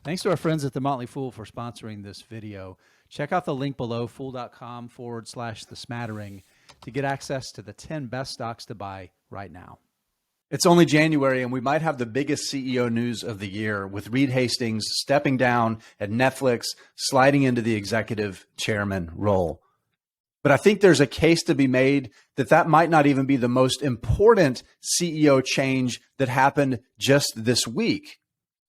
Thanks to our friends at The Motley Fool for sponsoring this video. Check out the link below, fool.com/thesmattering, to get access to the 10 best stocks to buy right now. It's only January, and we might have the biggest CEO news of the year, with Reed Hastings stepping down at Netflix, sliding into the executive chairman role. But I think there's a case to be made that that might not even be the most important CEO change that happened just this week.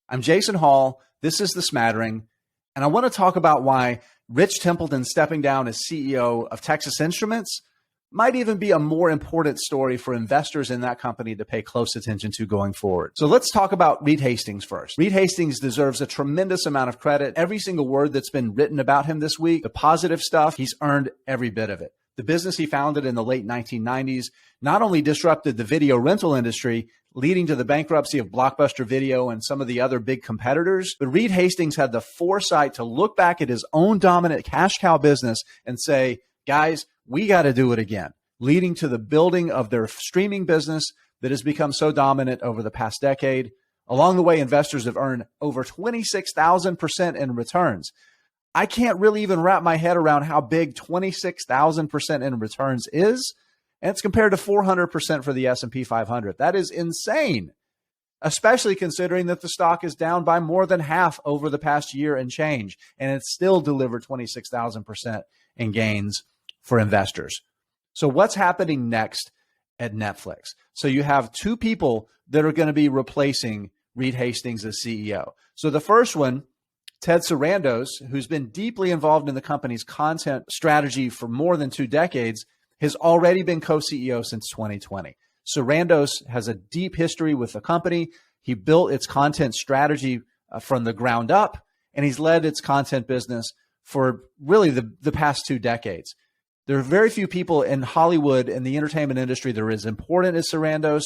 I'm Jason Hall. This is The Smattering, and I want to talk about why Rich Templeton stepping down as CEO of Texas Instruments might even be a more important story for investors in that company to pay close attention to going forward. So let's talk about Reed Hastings first. Reed Hastings deserves a tremendous amount of credit. Every single word that's been written about him this week, the positive stuff, he's earned every bit of it. The business he founded in the late 1990s not only disrupted the video rental industry, leading to the bankruptcy of Blockbuster Video and some of the other big competitors, but Reed Hastings had the foresight to look back at his own dominant cash cow business and say, guys, we got to do it again, leading to the building of their streaming business that has become so dominant over the past decade. Along the way, investors have earned over 26,000% in returns. I can't really even wrap my head around how big 26,000% in returns is. And it's compared to 400% for the S&P 500. That is insane, especially considering that the stock is down by more than half over the past year and change, and it's still delivered 26,000% in gains for investors. So what's happening next at Netflix? So you have two people that are going to be replacing Reed Hastings as CEO. So the first one, Ted Sarandos, who's been deeply involved in the company's content strategy for more than 2 decades, has already been co-CEO since 2020. Sarandos has a deep history with the company. He built its content strategy from the ground up, and he's led its content business for really the past 2 decades. There are very few people in Hollywood and the entertainment industry that are as important as Sarandos,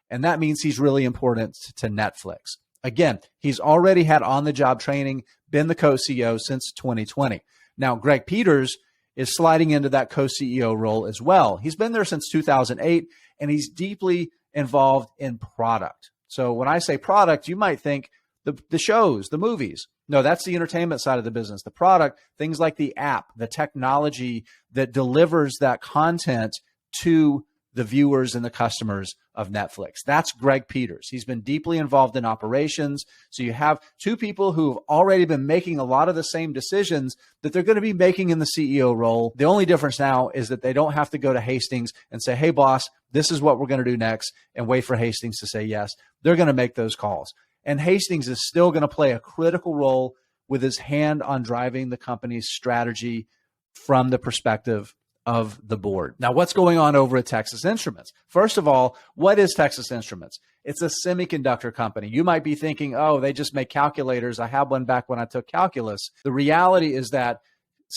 and that means he's really important to Netflix. Again, he's already had on-the-job training, been the co-CEO since 2020. Now, Greg Peters is sliding into that co-CEO role as well. He's been there since 2008, and he's deeply involved in product. So when I say product, you might think the shows, the movies. No, that's the entertainment side of the business. The product, things like the app, the technology that delivers that content to the viewers and the customers of Netflix. That's Greg Peters. He's been deeply involved in operations. So you have two people who have already been making a lot of the same decisions that they're going to be making in the CEO role. The only difference now is that they don't have to go to Hastings and say, hey, boss, this is what we're going to do next, and wait for Hastings to say yes. They're going to make those calls. And Hastings is still going to play a critical role with his hand on driving the company's strategy from the perspective of the board. Now, what's going on over at Texas Instruments? First of all, what is Texas Instruments? It's a semiconductor company. You might be thinking, oh, they just make calculators. I had one back when I took calculus. The reality is that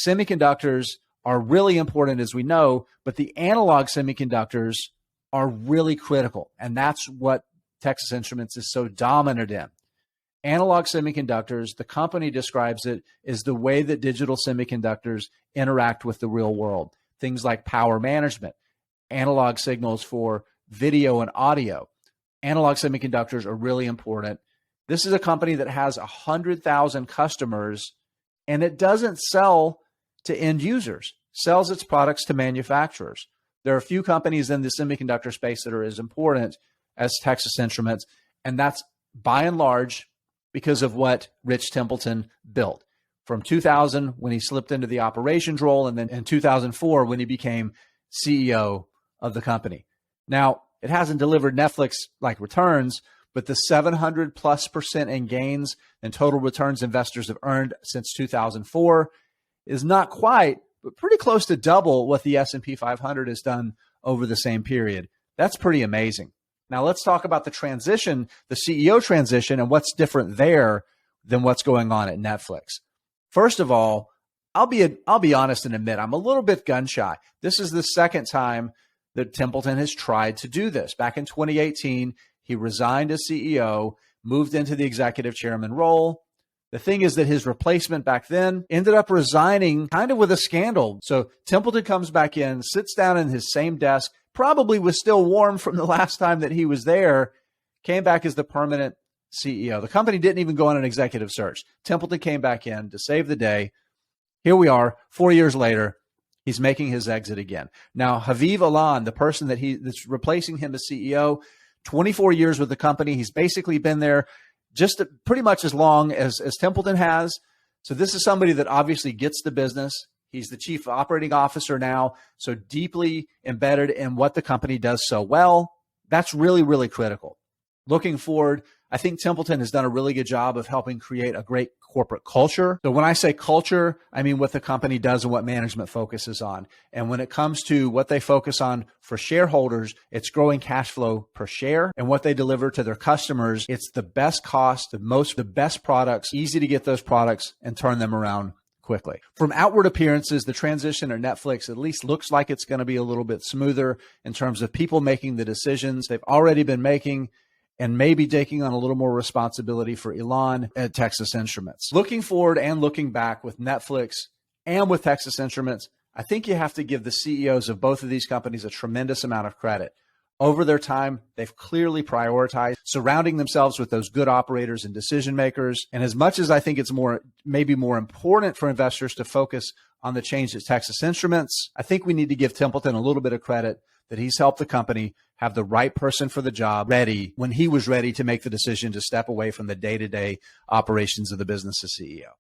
semiconductors are really important, as we know, but the analog semiconductors are really critical. And that's what Texas Instruments is so dominant in. Analog semiconductors, the company describes it as the way that digital semiconductors interact with the real world. Things like power management, analog signals for video and audio. Analog semiconductors are really important. This is a company that has 100,000 customers, and it doesn't sell to end users, sells its products to manufacturers. There are a few companies in the semiconductor space that are as important as Texas Instruments, and that's by and large because of what Rich Templeton built. From 2000, when he slipped into the operations role, and then in 2004, when he became CEO of the company. Now, it hasn't delivered Netflix-like returns, but the 700+% in gains and total returns investors have earned since 2004 is not quite, but pretty close to double what the S&P 500 has done over the same period. That's pretty amazing. Now, let's talk about the transition, the CEO transition, and what's different there than what's going on at Netflix. First of all, I'll be honest and admit I'm a little bit gun shy. This is the second time that Templeton has tried to do this. Back in 2018, he resigned as CEO, moved into the executive chairman role. The thing is that his replacement back then ended up resigning kind of with a scandal. So Templeton comes back in, sits down in his same desk, probably was still warm from the last time that he was there, came back as the permanent CEO. The company didn't even go on an executive search. Templeton came back in to save the day. Here we are, 4 years later. He's making his exit again. Now, Haviv Alan, the person that's replacing him as CEO, 24 years with the company. He's basically been there just pretty much as long as Templeton has. So this is somebody that obviously gets the business. He's the chief operating officer now, so deeply embedded in what the company does so well. That's really, really critical. Looking forward, I think Templeton has done a really good job of helping create a great corporate culture. So when I say culture, I mean what the company does and what management focuses on. And when it comes to what they focus on for shareholders, it's growing cash flow per share. And what they deliver to their customers, it's the best cost, the best products, easy to get those products and turn them around quickly. From outward appearances, the transition to Netflix at least looks like it's going to be a little bit smoother in terms of people making the decisions they've already been making and maybe taking on a little more responsibility for Elon at Texas Instruments. Looking forward and looking back with Netflix and with Texas Instruments, I think you have to give the CEOs of both of these companies a tremendous amount of credit. Over their time, they've clearly prioritized surrounding themselves with those good operators and decision makers. And as much as I think it's maybe more important for investors to focus on the change at Texas Instruments, I think we need to give Templeton a little bit of credit that he's helped the company have the right person for the job ready when he was ready to make the decision to step away from the day-to-day operations of the business as CEO.